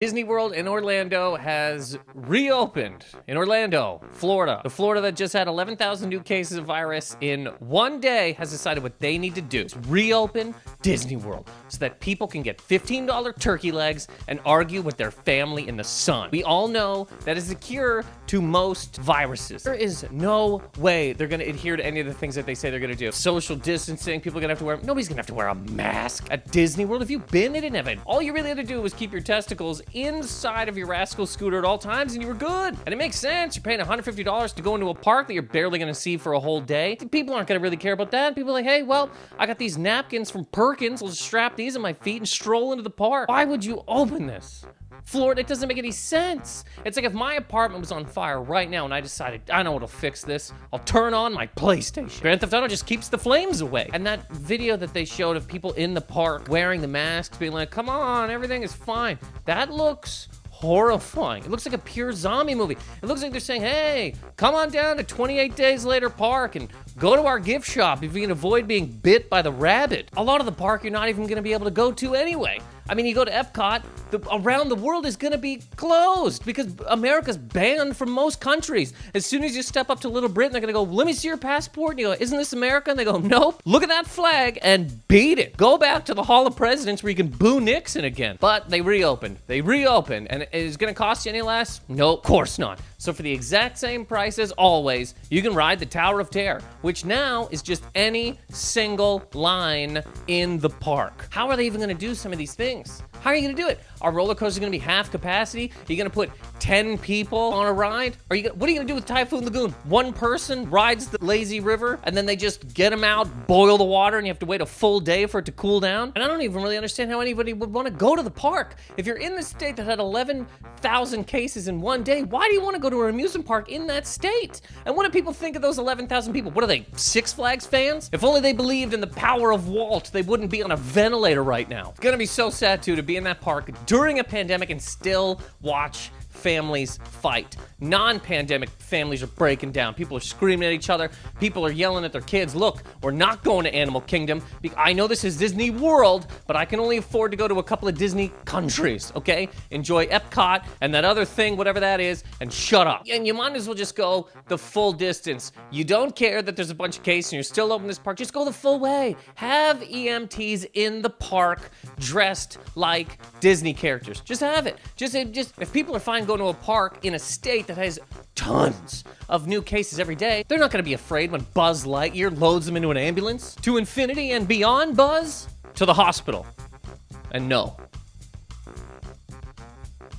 Disney World in Orlando has reopened. In Orlando, Florida. The Florida that just had 11,000 new cases of virus in one day has decided what they need to do is reopen Disney World so that people can get $15 turkey legs and argue with their family in the sun. We all know that is the cure to most viruses. There is no way they're gonna adhere to any of the things that they say they're gonna do. Social distancing, people are gonna have to wear, nobody's gonna have to wear a mask at Disney World. If you've been, they didn't have it. All you really had to do was keep your testicles inside of your rascal scooter at all times and you were good. And it makes sense. You're paying $150 to go into a park that you're barely gonna see for a whole day. People aren't gonna really care about that. People are like, hey, well, I got these napkins from Perkins. I'll just strap these on my feet and stroll into the park. Why would you open this? Florida, it doesn't make any sense. It's like if my apartment was on fire right now and I decided, I know what'll fix this. I'll turn on my PlayStation. Grand Theft Auto just keeps the flames away. And that video that they showed of people in the park wearing the masks, being like, come on, everything is fine. That looks horrifying. It looks like a pure zombie movie. It looks like they're saying, hey, come on down to 28 Days Later Park and go to our gift shop if you can avoid being bit by the rabbit. A lot of the park you're not even gonna be able to go to anyway. I mean, you go to Epcot, around the world is gonna be closed because America's banned from most countries. As soon as you step up to Little Britain, they're gonna go, let me see your passport. And you go, isn't this America? And they go, nope. Look at that flag and beat it. Go back to the Hall of Presidents where you can boo Nixon again. But they reopened. And is it gonna cost you any less? Nope, of course not. So for the exact same price as always, you can ride the Tower of Terror, which now is just any single line in the park. How are they even gonna do some of these things? How are you gonna do it? Are roller coasters gonna be half capacity? Are you gonna put 10 people on a ride? What are you gonna do with Typhoon Lagoon? One person rides the lazy river and then they just get them out, boil the water, and you have to wait a full day for it to cool down? And I don't even really understand how anybody would wanna go to the park. If you're in the state that had 11,000 cases in one day, why do you wanna go to an amusement park in that state? And what do people think of those 11,000 people? What are they, Six Flags fans? If only they believed in the power of Walt, they wouldn't be on a ventilator right now. It's gonna be so sad too to be in that park during a pandemic and still watch families fight. Non-pandemic families are breaking down. People are screaming at each other. People are yelling at their kids, look, we're not going to Animal Kingdom. I know this is Disney World, but I can only afford to go to a couple of Disney countries, okay? Enjoy Epcot and that other thing, whatever that is, and shut up. And you might as well just go the full distance. You don't care that there's a bunch of cases and you're still open this park, just go the full way. Have EMTs in the park dressed like Disney characters. Just have it. Just if people are fine going to a park in a state that has tons of new cases every day, they're not gonna be afraid when Buzz Lightyear loads them into an ambulance. To infinity and beyond, Buzz? To the hospital. And no.